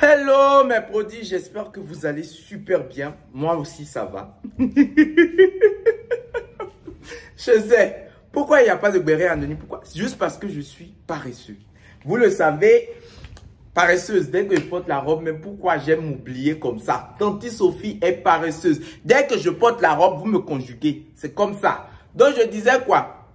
Hello mes prodiges, j'espère que vous allez super bien. Moi aussi ça va. Je sais, pourquoi il n'y a pas de béret anonyme? Pourquoi? Juste parce que je suis paresseux. Vous le savez, paresseuse, dès que je porte la robe, mais pourquoi j'aime m'oublier comme ça? Tanti Sophie est paresseuse. Dès que je porte la robe, vous me conjuguez. C'est comme ça. Donc je disais quoi?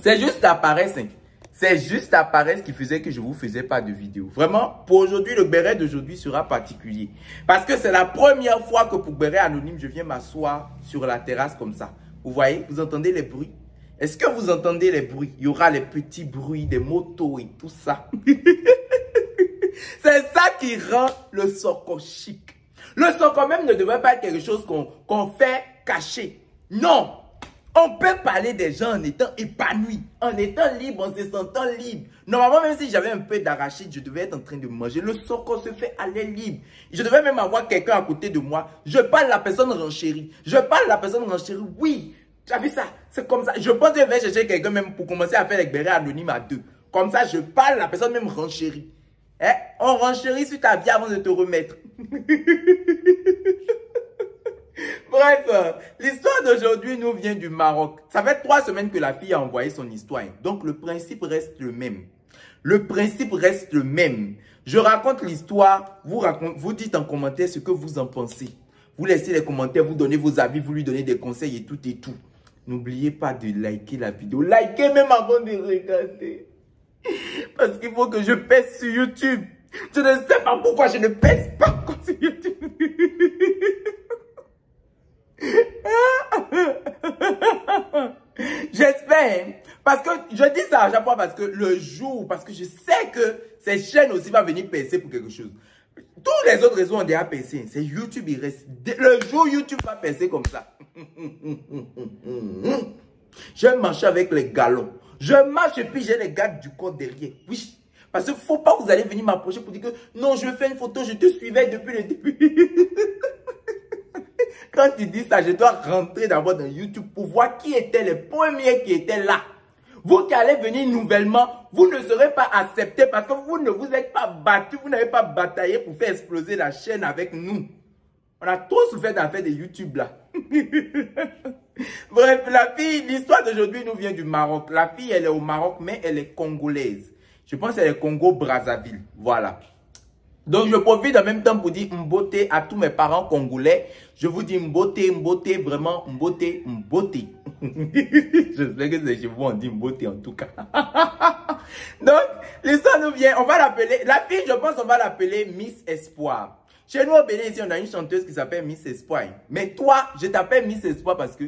C'est juste la paresse. Hein. C'est juste la paresse qui faisait que je ne vous faisais pas de vidéo. Vraiment, pour aujourd'hui, le béret d'aujourd'hui sera particulier. Parce que c'est la première fois que pour béret anonyme, je viens m'asseoir sur la terrasse comme ça. Vous voyez, vous entendez les bruits? Est-ce que vous entendez les bruits? Il y aura les petits bruits des motos et tout ça. C'est ça qui rend le soko chic. Le soko même ne devrait pas être quelque chose qu'on fait cacher. Non! On peut parler des gens en étant épanoui, en étant libre, en se sentant libre. Normalement, même si j'avais un peu d'arachide, je devais être en train de manger. Le soko se fait aller libre. Je devais même avoir quelqu'un à côté de moi. Je parle, la personne renchérie. Je parle, la personne renchérie. Oui, tu as vu ça? C'est comme ça. Je pense que je vais chercher quelqu'un même pour commencer à faire les bérets anonymes à deux. Comme ça, je parle, la personne même renchérie. Hein? On renchérit sur ta vie avant de te remettre. Bref, l'histoire d'aujourd'hui nous vient du Maroc. Ça fait 3 semaines que la fille a envoyé son histoire. Donc, le principe reste le même. Le principe reste le même. Je raconte l'histoire, vous dites en commentaire ce que vous en pensez. Vous laissez les commentaires, vous donnez vos avis, vous lui donnez des conseils et tout et tout. N'oubliez pas de liker la vidéo. Likez même avant de regarder. Parce qu'il faut que je pèse sur YouTube. Je ne sais pas pourquoi je ne pèse pas encore sur YouTube. J'espère, parce que je dis ça à chaque fois parce que le jour, parce que je sais que cette chaîne aussi va venir percer pour quelque chose. Tous les autres réseaux ont déjà percé, c'est YouTube, il reste. Le jour YouTube va percer comme ça. Je marche avec les galons. Je marche et puis j'ai les gars du corps derrière. Oui, parce qu'il ne faut pas que vous allez venir m'approcher pour dire que non, je fais une photo, je te suivais depuis le début. Quand tu dis ça, je dois rentrer d'abord dans YouTube pour voir qui étaient les premiers qui étaient là. Vous qui allez venir nouvellement, vous ne serez pas acceptés parce que vous ne vous êtes pas battus, vous n'avez pas bataillé pour faire exploser la chaîne avec nous. On a trop souffert d'affaires de YouTube là. Bref, la fille, l'histoire d'aujourd'hui nous vient du Maroc. La fille, elle est au Maroc, mais elle est congolaise. Je pense qu'elle est Congo-Brazzaville. Voilà. Donc, je profite en même temps pour dire mbote à tous mes parents congolais. Je vous dis mbote, vraiment mbote. J'espère que c'est chez vous, on dit mbote en tout cas. Donc, l'histoire nous vient, on va l'appeler, la fille, je pense, on va l'appeler Miss Espoir. Chez nous au Bénin, ici, on a une chanteuse qui s'appelle Miss Espoir. Mais toi, je t'appelle Miss Espoir parce que,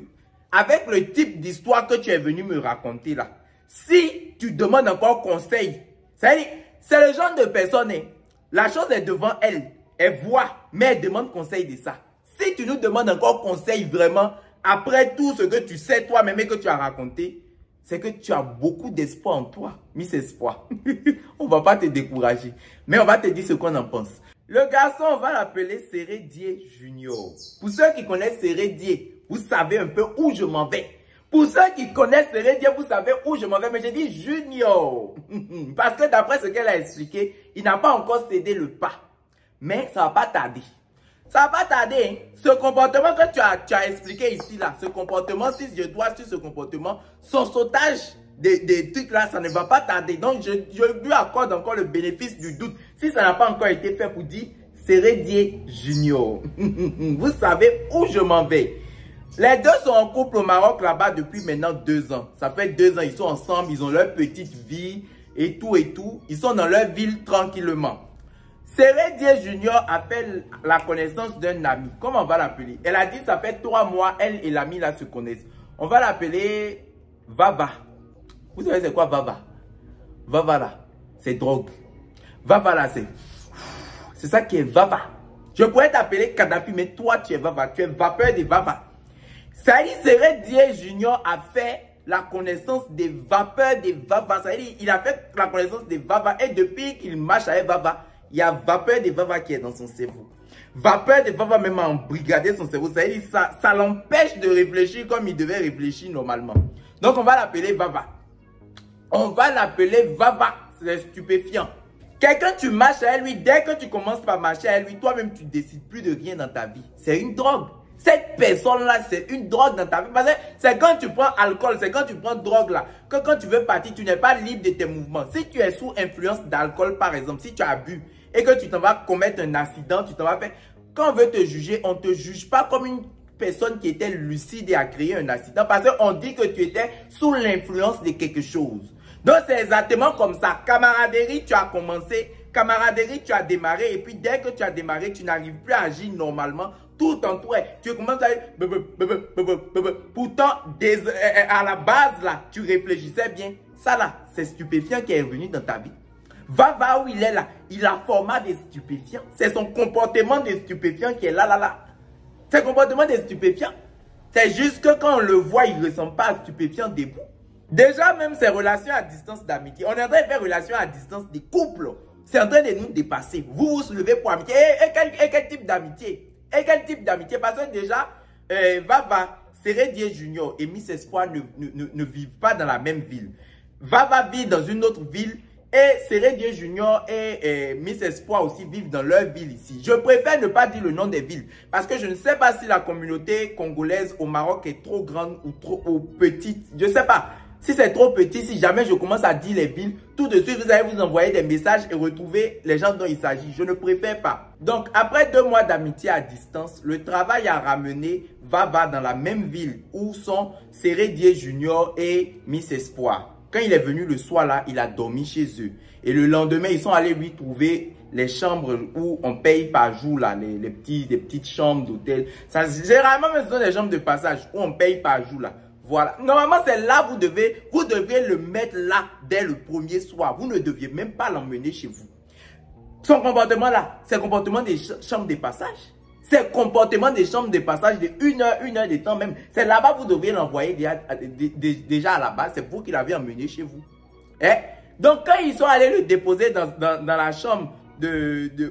avec le type d'histoire que tu es venu me raconter là, si tu demandes encore conseil, c'est le genre de personne, hein, la chose est devant elle. Elle voit, mais elle demande conseil de ça. Si tu nous demandes encore conseil vraiment, après tout ce que tu sais toi-même et que tu as raconté, c'est que tu as beaucoup d'espoir en toi, Miss Espoir. On ne va pas te décourager, mais on va te dire ce qu'on en pense. Le garçon, on va l'appeler Sérédier Junior. Pour ceux qui connaissent Sérédier, vous savez un peu où je m'en vais. Pour ceux qui connaissent Sérédier, vous savez où je m'en vais, mais j'ai dit Junior. Parce que d'après ce qu'elle a expliqué, il n'a pas encore cédé le pas. Mais ça ne va pas tarder. Ça ne va pas tarder. Hein. Ce comportement que tu as expliqué ici, là, ce comportement, si je dois sur ce comportement, son sautage des trucs là, ça ne va pas tarder. Donc, je lui accorde encore le bénéfice du doute. Si ça n'a pas encore été fait pour dire Sérédier Junior. Vous savez où je m'en vais. Les deux sont en couple au Maroc là-bas depuis maintenant 2 ans. Ça fait 2 ans, ils sont ensemble, ils ont leur petite vie et tout et tout. Ils sont dans leur ville tranquillement. Sérédier Junior a fait la connaissance d'un ami. Comment on va l'appeler? Elle a dit ça fait 3 mois, elle et l'ami là se connaissent. On va l'appeler Vava. Vous savez c'est quoi Vava? Vava là, c'est drogue. Vava là, c'est ça qui est Vava. Je pourrais t'appeler Kadhafi, mais toi tu es Vava. Tu es vapeur de Vava. Ça y est, Sérédier Junior a fait la connaissance des vapeurs de Vava. Ça y est, il a fait la connaissance des Vava. Et depuis qu'il marche avec Vava, il y a vapeur de Vava qui est dans son cerveau. Vapeur de Vava même a embrigadé son cerveau. Ça y est, ça l'empêche de réfléchir comme il devait réfléchir normalement. Donc on va l'appeler Vava. On va l'appeler Vava. C'est stupéfiant. Quelqu'un, tu marches avec lui, dès que tu commences par marcher avec lui, toi-même, tu ne décides plus de rien dans ta vie. C'est une drogue. Cette personne-là, c'est une drogue dans ta vie. Parce que c'est quand tu prends alcool, c'est quand tu prends drogue là, que quand tu veux partir, tu n'es pas libre de tes mouvements. Si tu es sous influence d'alcool, par exemple, si tu as bu et que tu t'en vas commettre un accident, tu t'en vas faire... Quand on veut te juger, on ne te juge pas comme une personne qui était lucide et a créé un accident. Parce qu'on dit que tu étais sous l'influence de quelque chose. Donc, c'est exactement comme ça. Camaraderie, tu as commencé. Camaraderie, tu as démarré. Et puis, dès que tu as démarré, tu n'arrives plus à agir normalement. Tout en toi. Tu commences à... Pourtant, à la base, là, tu réfléchissais bien. Ça, là, c'est stupéfiant qui est revenu dans ta vie. Va où il est là. Il a format des stupéfiants. C'est son comportement des stupéfiants qui est là. C'est le comportement des stupéfiants. C'est juste que quand on le voit, il ne ressemble pas à stupéfiant debout. Déjà, même ces relations à distance d'amitié, on est en train de faire relations à distance des couples. C'est en train de nous dépasser. Vous vous soulevez pour amitié. Et quel type d'amitié? Et quel type d'amitié? Parce que déjà, Vava, Seredier Junior et Miss Espoir ne vivent pas dans la même ville. Vava vit dans une autre ville et Seredier Junior et Miss Espoir aussi vivent dans leur ville ici. Je préfère ne pas dire le nom des villes parce que je ne sais pas si la communauté congolaise au Maroc est trop grande ou trop petite. Je ne sais pas. Si c'est trop petit, si jamais je commence à dire les villes, tout de suite, vous allez vous envoyer des messages et retrouver les gens dont il s'agit. Je ne préfère pas. Donc, après 2 mois d'amitié à distance, le travail a ramené Vava dans la même ville où sont Seredier Junior et Miss Espoir. Quand il est venu le soir là, il a dormi chez eux. Et le lendemain, ils sont allés lui trouver les chambres où on paye par jour là, les petites chambres d'hôtel. Généralement, ce sont des chambres de passage où on paye par jour là. Voilà. Normalement, c'est là vous devez le mettre là dès le premier soir. Vous ne deviez même pas l'emmener chez vous. Son comportement là, c'est le comportement des chambres de passage. C'est le comportement des chambres de passage de 1 heure de temps même. C'est là-bas vous devriez l'envoyer déjà à la base. C'est vous qui l'avez emmené chez vous. Donc, quand ils sont allés le déposer dans la chambre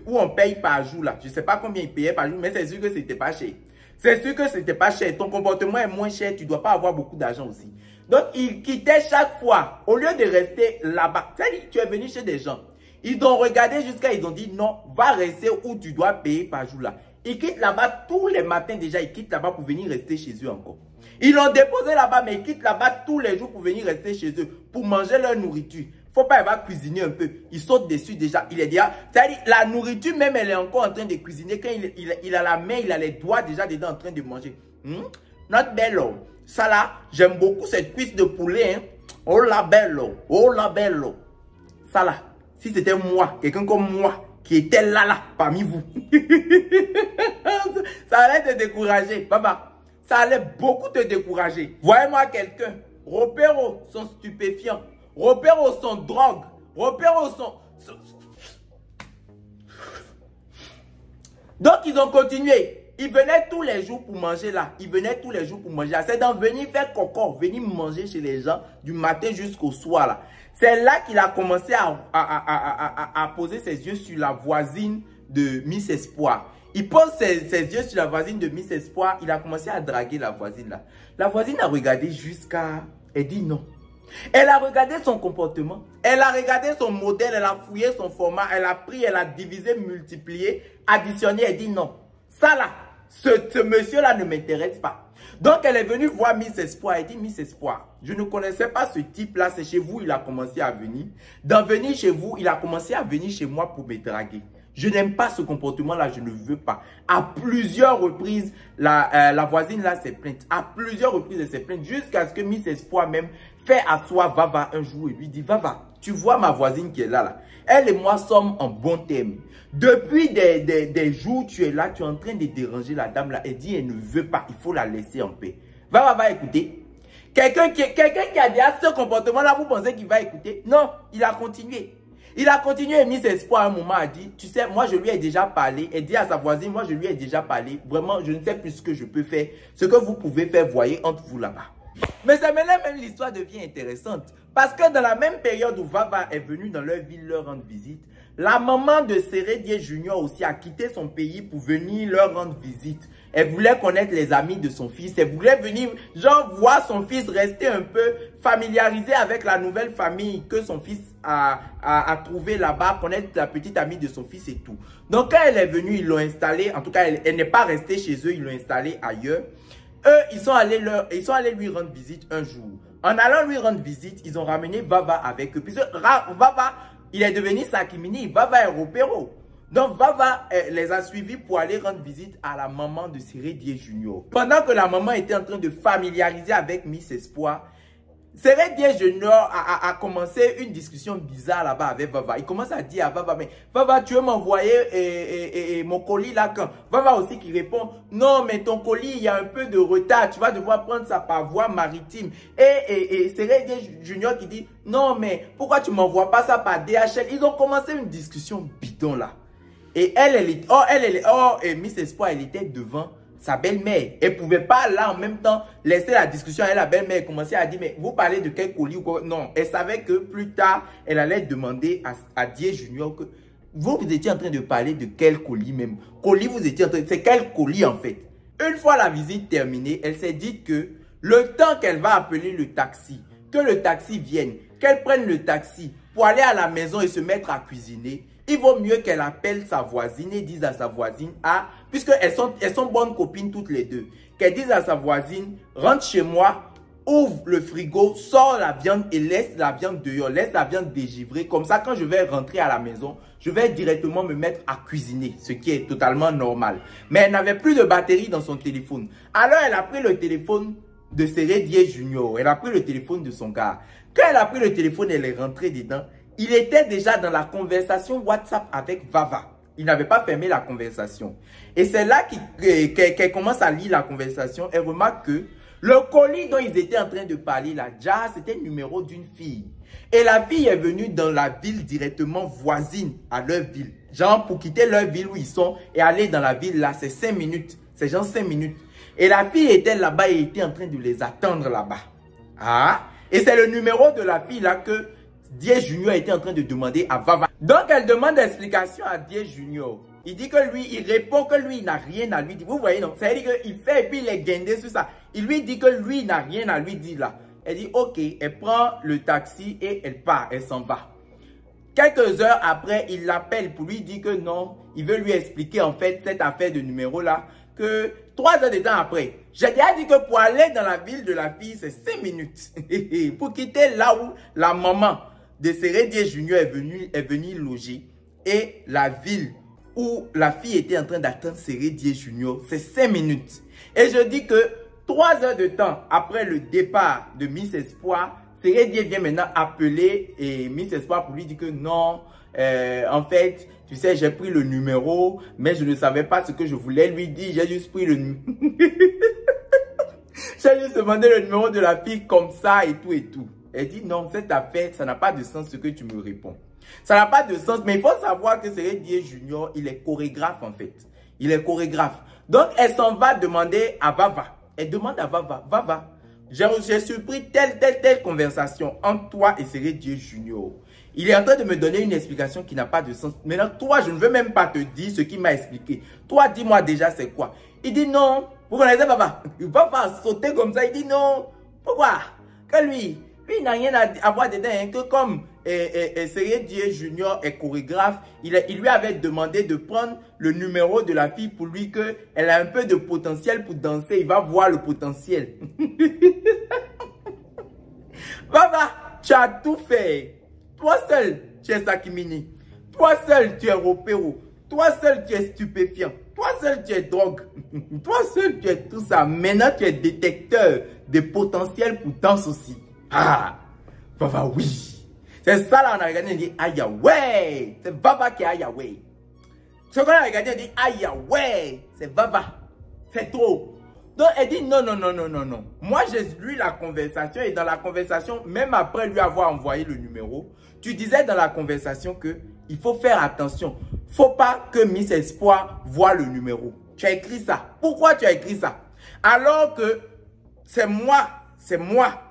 où on paye par jour là, je ne sais pas combien ils payaient par jour, mais c'est sûr que c'était pas cher. C'est sûr que c'était pas cher. Ton comportement est moins cher. Tu ne dois pas avoir beaucoup d'argent aussi. Donc, ils quittaient chaque fois. Au lieu de rester là-bas. C'est-à-dire, tu es venu chez des gens. Ils ont regardé jusqu'à ils ont dit non, va rester où tu dois payer par jour là. Ils quittent là-bas tous les matins déjà. Ils quittent là-bas pour venir rester chez eux encore. Ils l'ont déposé là-bas, mais ils quittent là-bas tous les jours pour venir rester chez eux. Pour manger leur nourriture. Faut pas, il va cuisiner un peu. Il saute dessus déjà. Il est déjà. C'est-à-dire, la nourriture même, elle est encore en train de cuisiner. Quand il a la main, il a les doigts déjà dedans en train de manger. Not bello. Ça là, j'aime beaucoup cette cuisse de poulet. Hein. Oh la bello. Oh la bello. Ça là, si c'était moi, quelqu'un comme moi, qui était là, parmi vous. Ça allait te décourager. Papa, ça allait beaucoup te décourager. Voyez-moi quelqu'un. Repéro sont stupéfiants. Repéro sont drogue. Repéro sont... Donc, ils ont continué. Ils venaient tous les jours pour manger là. Ils venaient tous les jours pour manger là. C'est d'en venir faire coco, venir manger chez les gens du matin jusqu'au soir là. C'est là qu'il a commencé à poser ses yeux sur la voisine de Miss Espoir. Il pose ses yeux sur la voisine de Miss Espoir. Il a commencé à draguer la voisine là. La voisine a regardé jusqu'à... Elle dit non. Elle a regardé son comportement. Elle a regardé son modèle. Elle a fouillé son format. Elle a pris, elle a divisé, multiplié, additionné. Elle dit non. Ça là, ce monsieur-là ne m'intéresse pas. Donc, elle est venue voir Miss Espoir. Elle dit, Miss Espoir, je ne connaissais pas ce type-là. C'est chez vous, il a commencé à venir. D'en venir chez vous, il a commencé à venir chez moi pour me draguer. Je n'aime pas ce comportement-là, je ne veux pas. À plusieurs reprises, la voisine là s'est plainte. À plusieurs reprises, elle s'est plainte. Jusqu'à ce que Miss Espoir même fait asseoir Vava un jour et lui dit, Vava, tu vois ma voisine qui est là. Elle et moi sommes en bon terme. Depuis des jours, tu es là, tu es en train de déranger la dame là. Elle dit, elle ne veut pas, il faut la laisser en paix. Va écouter. Quelqu'un qui a déjà ce comportement-là, vous pensez qu'il va écouter? Non, il a continué. Il a continué et Miss Espoir à un moment a dit, tu sais, moi je lui ai déjà parlé. Elle dit à sa voisine, moi je lui ai déjà parlé. Vraiment, je ne sais plus ce que je peux faire. Ce que vous pouvez faire, voyez entre vous là-bas. Mais ça maintenant même l'histoire devient intéressante. Parce que dans la même période où Vava est venu dans leur ville leur rendre visite, La maman de Sérédier Junior aussi a quitté son pays pour venir leur rendre visite. Elle voulait connaître les amis de son fils. Elle voulait venir, genre, voir son fils rester un peu familiarisé avec la nouvelle famille que son fils a trouvé là-bas, connaître la petite amie de son fils et tout. Donc, quand elle est venue, ils l'ont installée. En tout cas, elle n'est pas restée chez eux, ils l'ont installée ailleurs. Eux, ils sont allés lui rendre visite un jour. En allant lui rendre visite, ils ont ramené Vava avec eux. Puisque Vava, il est devenu Sakimini, Vava est Ropero. Donc Vava les a suivis pour aller rendre visite à la maman de Sérédier Junior. Pendant que la maman était en train de familiariser avec Miss Espoir, Sérédier Junior a commencé une discussion bizarre là-bas avec Vava. Il commence à dire à Vava, mais Vava, tu veux m'envoyer mon colis là quand? Vava aussi qui répond, non, mais ton colis, il y a un peu de retard. Tu vas devoir prendre ça par voie maritime. Et Sérédier Junior qui dit, non, mais pourquoi tu m'envoies pas ça par DHL? Ils ont commencé une discussion bidon là. Et Miss Espoir, elle était devant sa belle-mère. Elle ne pouvait pas là en même temps laisser la discussion avec la belle-mère et commencer à dire, mais vous parlez de quel colis ou quoi? Non, elle savait que plus tard, elle allait demander à Die Junior que vous étiez en train de parler de quel colis même. Colis, vous étiez en train de... C'est quel colis en fait? Une fois la visite terminée, elle s'est dit que le temps qu'elle va appeler le taxi, que le taxi vienne, qu'elle prenne le taxi pour aller à la maison et se mettre à cuisiner, il vaut mieux qu'elle appelle sa voisine et dise à sa voisine, puisqu'elles sont bonnes copines toutes les deux, qu'elle dise à sa voisine, rentre chez moi, ouvre le frigo, sors la viande et laisse la viande dehors, laisse la viande dégivrer. Comme ça, quand je vais rentrer à la maison, je vais directement me mettre à cuisiner, ce qui est totalement normal. Mais elle n'avait plus de batterie dans son téléphone. Alors, elle a pris le téléphone de Sérédier Junior. Elle a pris le téléphone de son gars. Quand elle a pris le téléphone, elle est rentrée dedans. Il était déjà dans la conversation WhatsApp avec Vava. Il n'avait pas fermé la conversation. Et c'est là qu'elle commence à lire la conversation. Elle remarque que le colis dont ils étaient en train de parler là, c'était le numéro d'une fille. Et la fille est venue dans la ville directement voisine à leur ville. Genre pour quitter leur ville où ils sont et aller dans la ville là, c'est 5 minutes. C'est genre 5 minutes. Et la fille était là-bas et était en train de les attendre là-bas. Et c'est le numéro de la fille là que Die Junior était en train de demander à Vava. Donc, elle demande explication à Die Junior. Il dit que lui, il répond que lui, il n'a rien à lui dire. Vous voyez, non? Ça veut dire qu'il fait et puis il est guindé sur ça. Il lui dit que lui, il n'a rien à lui dire là. Elle dit, ok, elle prend le taxi et elle part, elle s'en va. Quelques heures après, il l'appelle pour lui dire que non, il veut lui expliquer en fait cette affaire de numéro là. Que 3 heures de temps après, j'ai déjà dit que pour aller dans la ville de la fille, c'est 5 minutes. Pour quitter là où la maman de Sérédier Junior est venue loger. Et la ville où la fille était en train d'attendre Sérédier Junior, c'est 5 minutes. Et je dis que 3 heures de temps après le départ de Miss Espoir, Sérédier vient maintenant appeler Miss Espoir pour lui dire que non, en fait, tu sais, j'ai pris le numéro, mais je ne savais pas ce que je voulais lui dire. J'ai juste pris le numéro. J'ai juste demandé le numéro de la fille comme ça et tout et tout. Elle dit non, cette affaire, ça n'a pas de sens ce que tu me réponds. Ça n'a pas de sens, mais il faut savoir que Sérédier Junior, il est chorégraphe en fait. Il est chorégraphe. Donc, elle s'en va demander à Vava. Elle demande à Vava, Vava, j'ai surpris telle conversation entre toi et Sérédier Junior. Il est en train de me donner une explication qui n'a pas de sens. Maintenant, toi, je ne veux même pas te dire ce qu'il m'a expliqué. Toi, dis-moi déjà c'est quoi. Il dit non. Vous connaissez Vava? Il va pas sauter comme ça. Il dit non. Pourquoi? Que lui, il n'a rien à voir dedans. Hein, que comme Sérédier Junior est chorégraphe, il lui avait demandé de prendre le numéro de la fille pour lui qu'elle a un peu de potentiel pour danser. Il va voir le potentiel. Vava, tu as tout fait. Toi seul, tu es Sakimini. Toi seul, tu es Ropero. Toi seul, tu es stupéfiant. Toi seul, tu es drogue. Toi seul, tu es tout ça. Maintenant, tu es détecteur des potentiels pour danse aussi. Vava, oui. C'est ça là, on a regardé, on dit, aïe, ouais. C'est Vava qui est aïe, ouais. Ce qu'on a regardé, on dit, aïe, ouais. C'est Vava. C'est trop. Donc, elle dit, non. Moi, j'ai lu la conversation et dans la conversation, même après lui avoir envoyé le numéro, tu disais dans la conversation que il faut faire attention. Faut pas que Miss Espoir voit le numéro. Tu as écrit ça. Pourquoi tu as écrit ça? Alors que c'est moi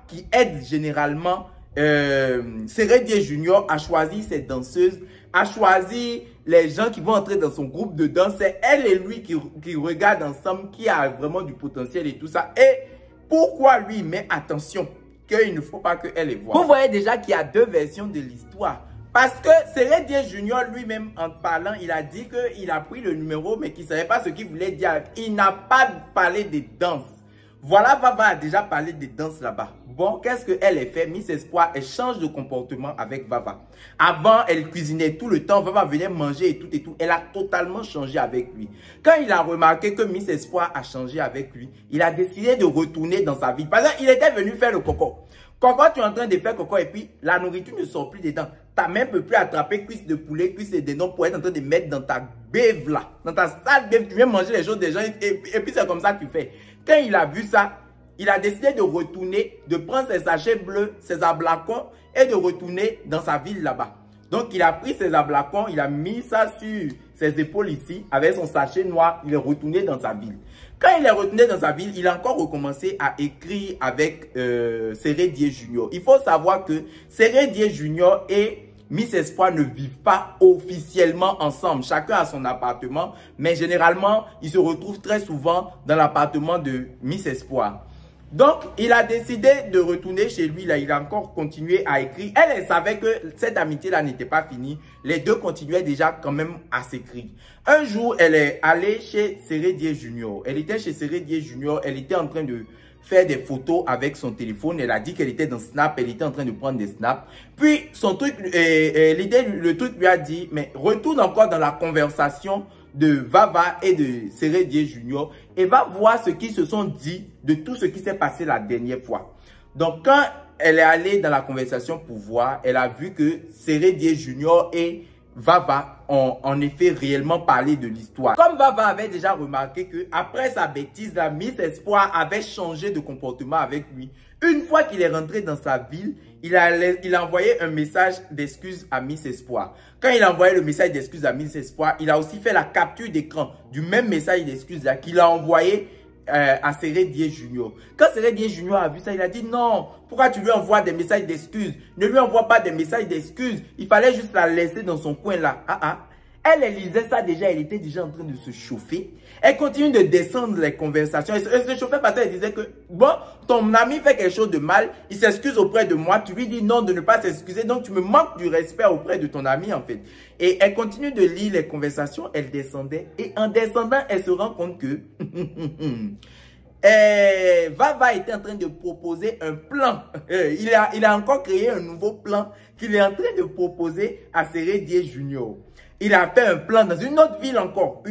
qui aide généralement Sérédier Junior à choisir ses danseuses à choisir les gens qui vont entrer dans son groupe de danse. C'est elle et lui qui regardent ensemble, qui a vraiment du potentiel et tout ça. Et pourquoi lui met attention qu'il ne faut pas qu'elle les voie. Vous voyez déjà qu'il y a deux versions de l'histoire. Parce que Céré Die Junior lui-même, en parlant, il a dit qu'il a pris le numéro, mais qu'il ne savait pas ce qu'il voulait dire. Il n'a pas parlé des danses. Voilà, Vava a déjà parlé des danses là-bas. Bon, qu'est-ce qu'elle a fait? Miss Espoir, elle change de comportement avec Vava. Avant, elle cuisinait tout le temps. Vava venait manger et tout et tout. Elle a totalement changé avec lui. Quand il a remarqué que Miss Espoir a changé avec lui, il a décidé de retourner dans sa vie. Par exemple, il était venu faire le coco. Coco, tu es en train de faire coco et puis la nourriture ne sort plus dedans. Ta main ne peut plus attraper cuisse de poulet, cuisse de dindon pour être en train de mettre dans ta béve là. Dans ta sale béve, tu viens manger les choses des gens et puis c'est comme ça que tu fais. Quand il a vu ça, il a décidé de retourner, de prendre ses sachets bleus, ses ablacons et de retourner dans sa ville là-bas. Donc, il a pris ses ablacons, il a mis ça sur ses épaules ici, avec son sachet noir, il est retourné dans sa ville. Quand il est retourné dans sa ville, il a encore recommencé à écrire avec Céré Die Junior. Il faut savoir que Céré Die Junior et Miss Espoir ne vivent pas officiellement ensemble. Chacun a son appartement, mais généralement, ils se retrouvent très souvent dans l'appartement de Miss Espoir. Donc, il a décidé de retourner chez lui. Là, il a encore continué à écrire. Elle savait que cette amitié-là n'était pas finie. Les deux continuaient déjà quand même à s'écrire. Un jour, elle est allée chez Céré Die Junior. Elle était chez Céré Die Junior. Elle était en train de faire des photos avec son téléphone. Elle a dit qu'elle était dans Snap. Elle était en train de prendre des snaps. Puis, le truc lui a dit, mais retourne encore dans la conversation de Vava et de Céré Die Junior et va voir ce qu'ils se sont dit de tout ce qui s'est passé la dernière fois. Donc, quand elle est allée dans la conversation pour voir, elle a vu que Céré Die Junior et Vava ont en effet réellement parlé de l'histoire. Comme Vava avait déjà remarqué que après sa bêtise, la Miss Espoir avait changé de comportement avec lui. Une fois qu'il est rentré dans sa ville, il a envoyé un message d'excuse à Miss Espoir. Quand il a envoyé le message d'excuse à Miss Espoir, il a aussi fait la capture d'écran du même message d'excuse là qu'il a envoyé à Céré Die Junior. Quand Céré Die Junior a vu ça, il a dit non, pourquoi tu lui envoies des messages d'excuses? Ne lui envoie pas des messages d'excuses. Il fallait juste la laisser dans son coin là. Elle lisait ça déjà, elle était déjà en train de se chauffer. Elle continue de descendre les conversations. Elle se chauffait parce qu'elle disait que, bon, ton ami fait quelque chose de mal, il s'excuse auprès de moi, tu lui dis non de ne pas s'excuser, donc tu me manques du respect auprès de ton ami en fait. Et elle continue de lire les conversations, elle descendait, et en descendant, elle se rend compte que Vava était en train de proposer un plan. Il a encore créé un nouveau plan qu'il est en train de proposer à Céré Die Junior. Il a fait un plan dans une autre ville encore,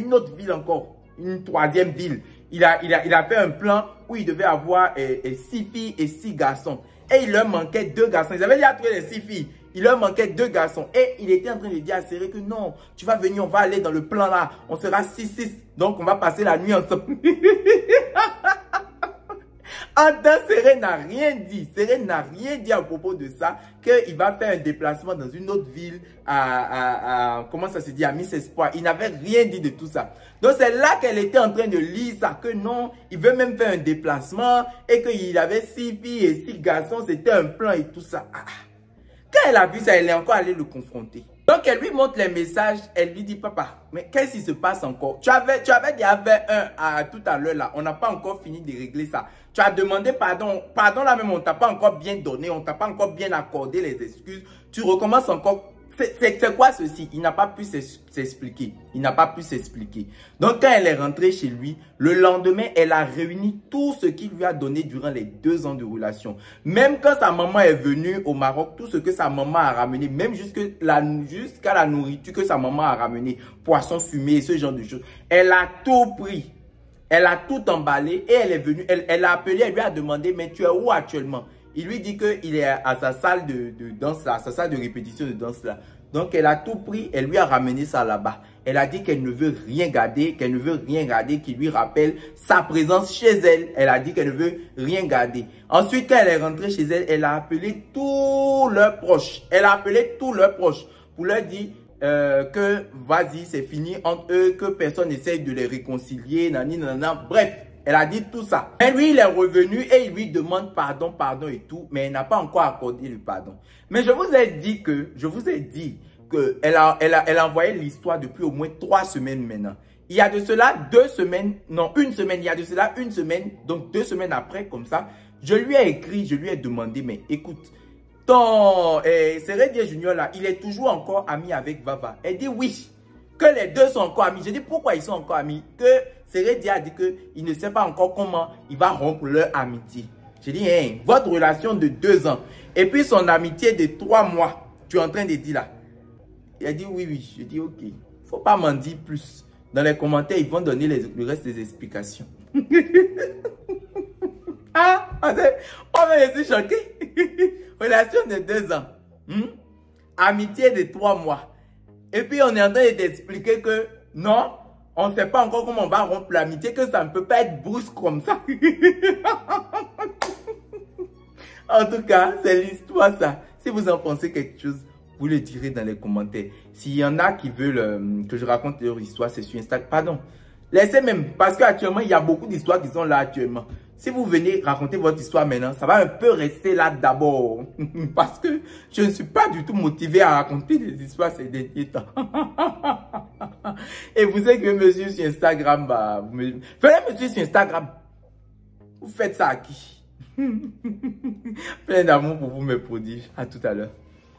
une troisième ville. Il a fait un plan où il devait avoir 6 filles et 6 garçons. Et il leur manquait 2 garçons. Ils avaient déjà trouvé les 6 filles. Il leur manquait 2 garçons. Et il était en train de dire à Céré que non, tu vas venir, on va aller dans le plan là. On sera 6-6. Donc on va passer la nuit ensemble. En temps, Céré n'a rien dit. Céré n'a rien dit à propos de ça. Qu'il va faire un déplacement dans une autre ville comment ça se dit, à Miss Espoir. Il n'avait rien dit de tout ça. Donc c'est là qu'elle était en train de lire ça. Que non, il veut même faire un déplacement. Et qu'il avait 6 filles et 6 garçons. C'était un plan et tout ça. Quand elle a vu ça, elle est encore allée le confronter. Donc elle lui montre les messages. Elle lui dit, papa, mais qu'est-ce qui se passe encore? Tu avais dit avec tout à l'heure là. On n'a pas encore fini de régler ça. Tu as demandé pardon. Pardon là même, on ne t'a pas encore bien donné. On ne t'a pas encore bien accordé les excuses. Tu recommences encore. C'est quoi ceci? Il n'a pas pu s'expliquer. Il n'a pas pu s'expliquer. Donc, quand elle est rentrée chez lui, le lendemain, elle a réuni tout ce qu'il lui a donné durant les 2 ans de relation. Même quand sa maman est venue au Maroc, tout ce que sa maman a ramené, même jusqu'à la nourriture que sa maman a ramené, poisson fumé, ce genre de choses, elle a tout pris. Elle a tout emballé et elle est venue. Elle l'a appelé, elle lui a demandé, mais tu es où actuellement? Il lui dit qu'il est à sa salle de danse là, sa salle de répétition de danse là. Donc, elle a tout pris, elle lui a ramené ça là-bas. Elle a dit qu'elle ne veut rien garder, qui lui rappelle sa présence chez elle. Elle a dit qu'elle ne veut rien garder. Ensuite, quand elle est rentrée chez elle, elle a appelé tous leurs proches. Pour leur dire que vas-y, c'est fini entre eux, que personne n'essaye de les réconcilier, bref. Elle a dit tout ça. Et lui, il est revenu et il lui demande pardon et tout. Mais elle n'a pas encore accordé le pardon. Mais je vous ai dit elle a envoyé l'histoire depuis au moins 3 semaines maintenant. Il y a de cela 2 semaines, non, une semaine, il y a de cela une semaine, donc 2 semaines après, comme ça, je lui ai écrit, je lui ai demandé, mais écoute, ton Seredia Junior là, il est toujours encore ami avec Vava. Elle dit oui, que les deux sont encore amis. Je dis pourquoi ils sont encore amis? Que Seredia a dit qu'il ne sait pas encore comment il va rompre leur amitié. J'ai dit, hein, votre relation de 2 ans et puis son amitié de 3 mois, tu es en train de dire là. Il a dit oui, oui. Je dis ok, faut pas m'en dire plus. Dans les commentaires, ils vont donner le reste des explications. Ah, je suis choqué. Relation de 2 ans. Amitié de 3 mois. Et puis, on est en train de t'expliquer que non, on ne sait pas encore comment on va rompre l'amitié, que ça ne peut pas être brusque comme ça. En tout cas, c'est l'histoire ça. Si vous en pensez quelque chose, vous le direz dans les commentaires. S'il y en a qui veulent que je raconte leur histoire, c'est sur Instagram. Pardon. Laissez même, parce qu'actuellement, il y a beaucoup d'histoires qui sont là actuellement. Si vous venez raconter votre histoire maintenant, ça va un peu rester là d'abord. Parce que je ne suis pas du tout motivé à raconter des histoires ces derniers temps. Et vous êtes que me suivre sur Instagram, bah, venez me suivre sur Instagram. Vous faites ça à qui? Plein d'amour pour vous, mes prodiges. À tout à l'heure.